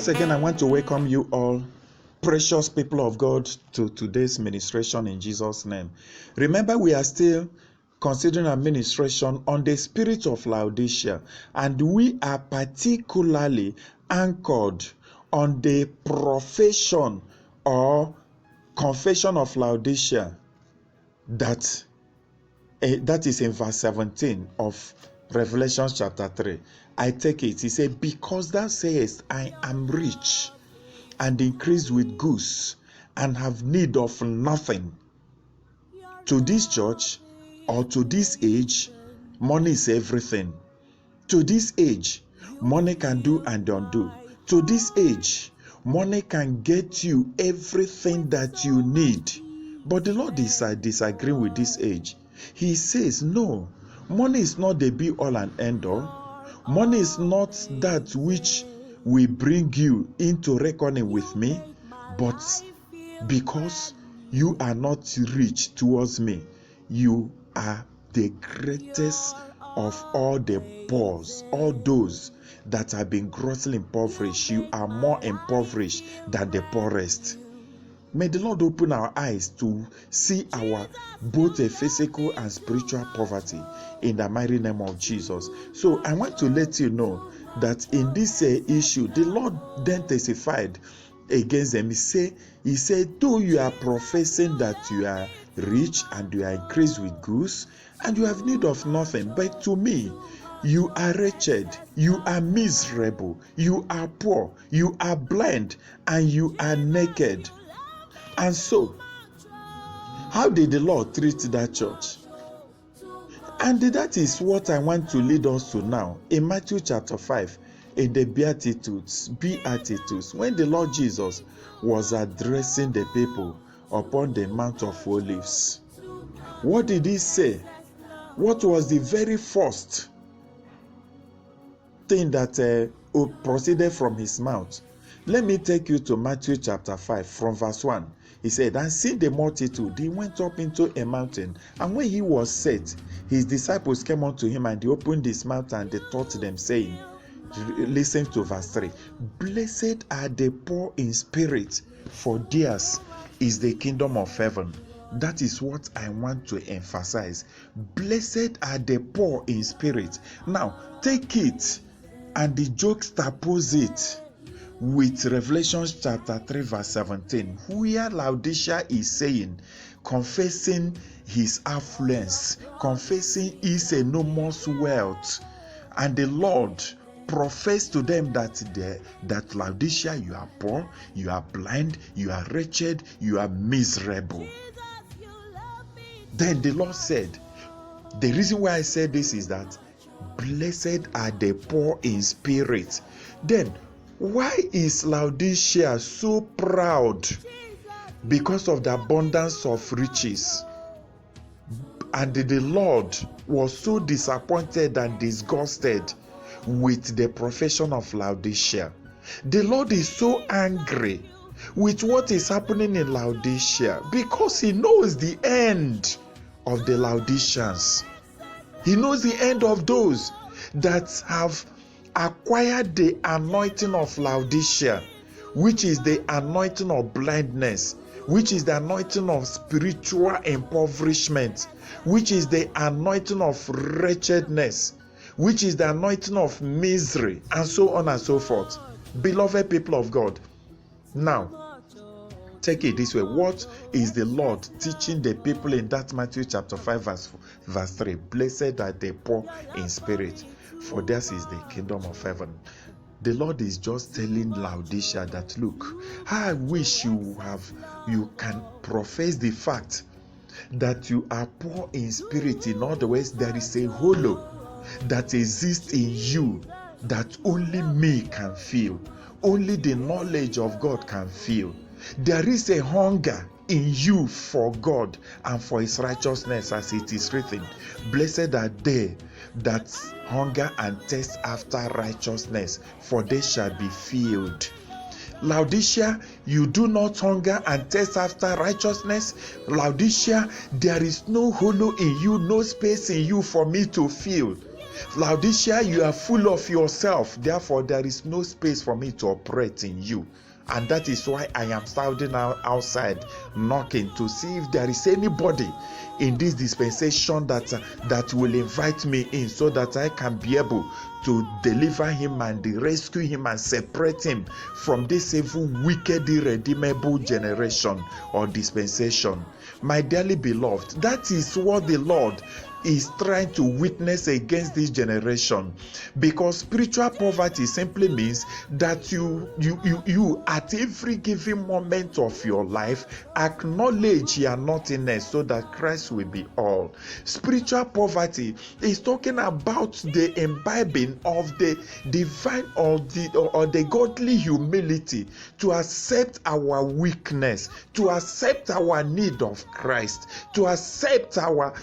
Once again, I want to welcome you all, precious people of God, to today's ministration in Jesus' name. Remember, we are still considering a ministration on the spirit of Laodicea, and we are particularly anchored on the profession or confession of Laodicea that is in verse 17 of Revelation chapter 3. I take it. He said, because thou sayest, I am rich and increased with goods and have need of nothing. To this church or to this age, money is everything. To this age, money can do and undo. To this age, money can get you everything that you need. But the Lord is disagreeing with this age. He says, no, money is not the be all and end all. Money is not that which will bring you into reckoning with me, but because you are not rich towards me, you are the greatest of all the poor, all those that have been grossly impoverished. You are more impoverished than the poorest. May the Lord open our eyes to see our both a physical and spiritual poverty in the mighty name of Jesus. So I want to let you know that in this issue, the Lord then testified against them. He said, though you are professing that you are rich and you are increased with goods and you have need of nothing, but to me, you are wretched, you are miserable, you are poor, you are blind, and you are naked. And so, how did the Lord treat that church? And that is what I want to lead us to now. In Matthew chapter 5, in the Beatitudes, when the Lord Jesus was addressing the people upon the Mount of Olives, what did he say? What was the very first thing that proceeded from his mouth? Let me take you to Matthew chapter 5 from verse 1. He said, and seeing the multitude, he went up into a mountain. And when he was set, his disciples came unto him, and he opened his mouth, and they taught them, saying, listen to verse 3. Blessed are the poor in spirit, for theirs is the kingdom of heaven. That is what I want to emphasize. Blessed are the poor in spirit. Now, take it and juxtapose it with Revelation chapter 3 verse 17, where Laodicea is saying, confessing his affluence, confessing his enormous wealth, and the Lord professed to them that Laodicea, you are poor, you are blind, you are wretched, you are miserable. Then the Lord said, the reason why I said this is that blessed are the poor in spirit. Then why is Laodicea so proud? Because of the abundance of riches. And the Lord was so disappointed and disgusted with the profession of Laodicea. The Lord is so angry with what is happening in Laodicea because he knows the end of the Laodiceans. He knows the end of those that have acquired the anointing of Laodicea, which is the anointing of blindness, which is the anointing of spiritual impoverishment, which is the anointing of wretchedness, which is the anointing of misery, and so on and so forth. Beloved people of God, now take it this way. What is the Lord teaching the people in that Matthew chapter 5 verse 3? Blessed are the poor in spirit, for theirs is the kingdom of heaven. The Lord is just telling Laodicea that, look, I wish you can profess the fact that you are poor in spirit. In other words, there is a hollow that exists in you that only me can feel. Only the knowledge of God can feel. There is a hunger in you for God and for his righteousness, as it is written, blessed are they that hunger and thirst after righteousness, for they shall be filled. Laodicea, you do not hunger and thirst after righteousness. Laodicea, there is no hollow in you, no space in you for me to fill. Laodicea, you are full of yourself. Therefore, there is no space for me to operate in you. And that is why I am standing outside knocking to see if there is anybody in this dispensation that will invite me in, so that I can be able to deliver him and rescue him and separate him from this evil, wicked, irredeemable generation or dispensation. My dearly beloved, that is what the Lord is trying to witness against this generation, because spiritual poverty simply means that you at every given moment of your life acknowledge your nothingness so that Christ will be all. Spiritual poverty is talking about the imbibing of the divine or the godly humility to accept our weakness, to accept our need of Christ, to accept our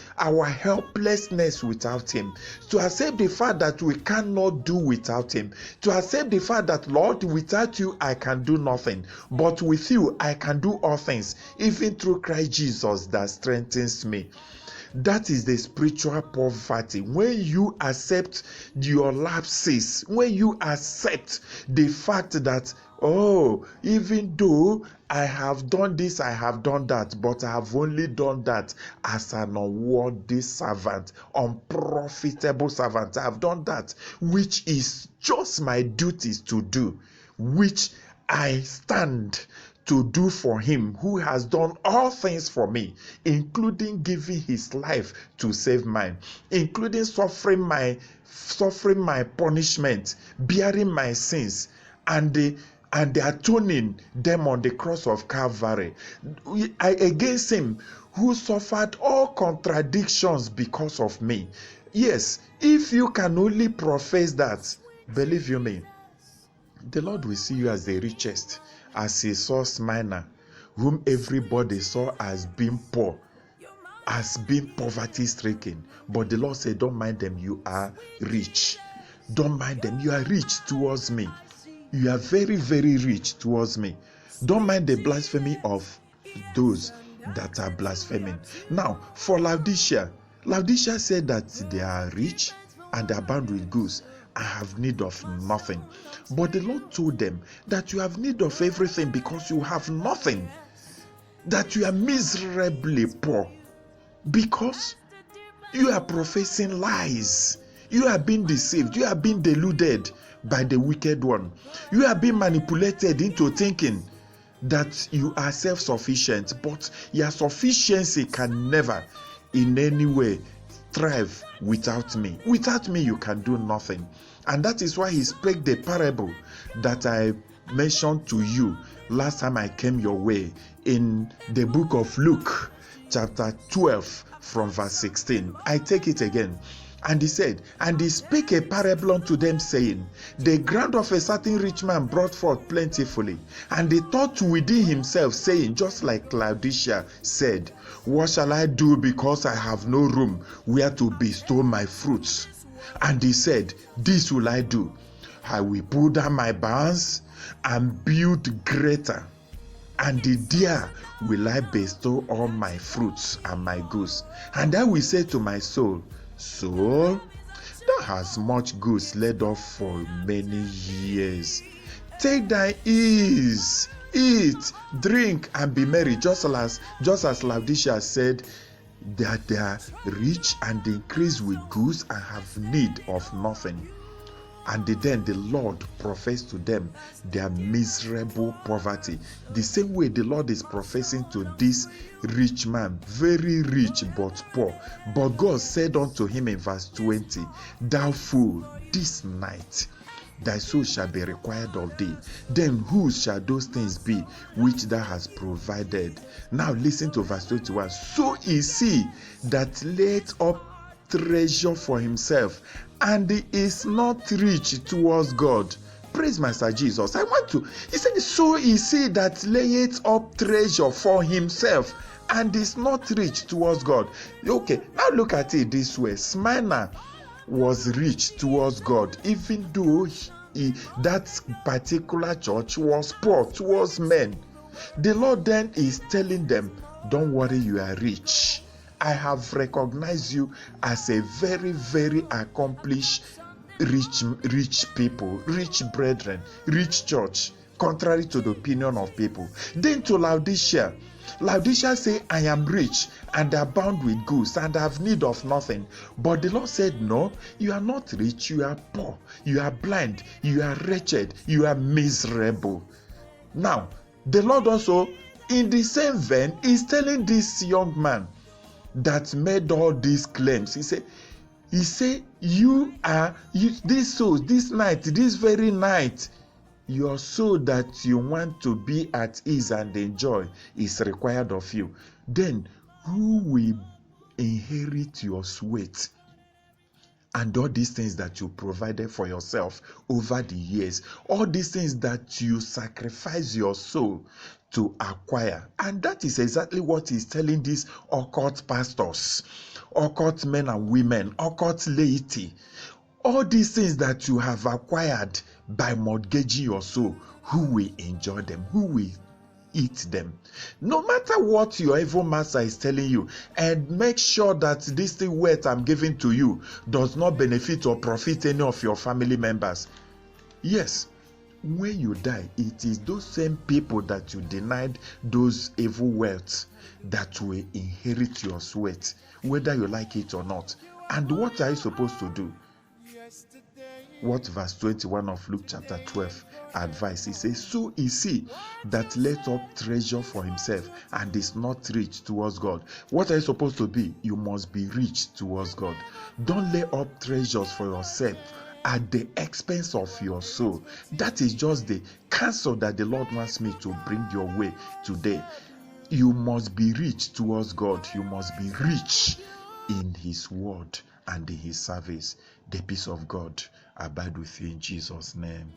helplessness without him, to accept the fact that we cannot do without him, to accept the fact that, Lord, without you I can do nothing, but with you I can do all things, even through Christ Jesus that strengthens me. That is the spiritual poverty. When you accept your lapses, when you accept the fact that, oh, even though I have done this, I have done that, but I have only done that as an unworthy servant, unprofitable servant. I have done that which is just my duties to do, which I stand to do for him who has done all things for me, including giving his life to save mine, including suffering my punishment, bearing my sins, and the atoning them on the cross of Calvary. Against him who suffered all contradictions because of me. Yes, if you can only profess that, believe you me, the Lord will see you as the richest, as he saw Smyrna, whom everybody saw as being poor, as being poverty-stricken. But the Lord said, don't mind them, you are rich. Don't mind them, you are rich towards me. You are very, very rich towards me. Don't mind the blasphemy of those that are blaspheming. Now, for Laodicea said that they are rich and they abound with goods. I have need of nothing. But the Lord told them that you have need of everything because you have nothing. That you are miserably poor because you are professing lies. You are being deceived. You are being deluded by the wicked one. You are being manipulated into thinking that you are self-sufficient, but your sufficiency can never in any way thrive without me. Without me, you can do nothing. And that is why he spoke the parable that I mentioned to you last time I came your way in the book of Luke, chapter 12, from verse 16. I take it again. And he said, and he spake a parable unto them, saying, the ground of a certain rich man brought forth plentifully. And he thought within himself, saying, just like Laodicea said, what shall I do, because I have no room where to bestow my fruits? And he said, this will I do. I will pull down my barns and build greater, and there will I bestow all my fruits and my goods. And I will say to my soul, soul, thou hast much goods laid up for many years. Take thy ease, eat, drink, and be merry. Just as Laodicea said that they are rich and increase with goods and have need of nothing. And then the Lord professed to them their miserable poverty. The same way the Lord is professing to this rich man, very rich but poor. But God said unto him in verse 20, thou fool, this night thy soul shall be required of thee. Then whose shall those things be which thou hast provided? Now listen to verse 21. So is he that laid up treasure for himself, and he is not rich towards God. Praise Master Jesus. He said, so is he that layeth up treasure for himself, and is not rich towards God. Okay, now look at it this way. Smyrna was rich towards God, even though that particular church was poor towards men. The Lord then is telling them, don't worry, you are rich. I have recognized you as a very, very accomplished, rich people, rich brethren, rich church, contrary to the opinion of people. Then to Laodicea say, I am rich and abound with goods and have need of nothing. But the Lord said, no, you are not rich, you are poor, you are blind, you are wretched, you are miserable. Now, the Lord also, in the same vein, is telling this young man that made all these claims. He said, this soul, this night, this very night, your soul that you want to be at ease and enjoy is required of you. Then who will inherit your sweat and all these things that you provided for yourself over the years, all these things that you sacrifice your soul to acquire? And that is exactly what he's telling these occult pastors, occult men and women, occult laity. All these things that you have acquired by mortgaging your soul, who will enjoy them? Who will eat them? No matter what your evil master is telling you, and make sure that this thing wealth I'm giving to you does not benefit or profit any of your family members. Yes, when you die, it is those same people that you denied those evil wealth that will inherit your sweat, whether you like it or not. And what are you supposed to do? What verse 21 of Luke chapter 12 advice? He says, so is he that laid up treasure for himself and is not rich towards God. What are you supposed to be? You must be rich towards God. Don't lay up treasures for yourself at the expense of your soul. That is just the counsel that the Lord wants me to bring your way today. You must be rich towards God. You must be rich in his word and in his service. The peace of God abide with you in Jesus' name.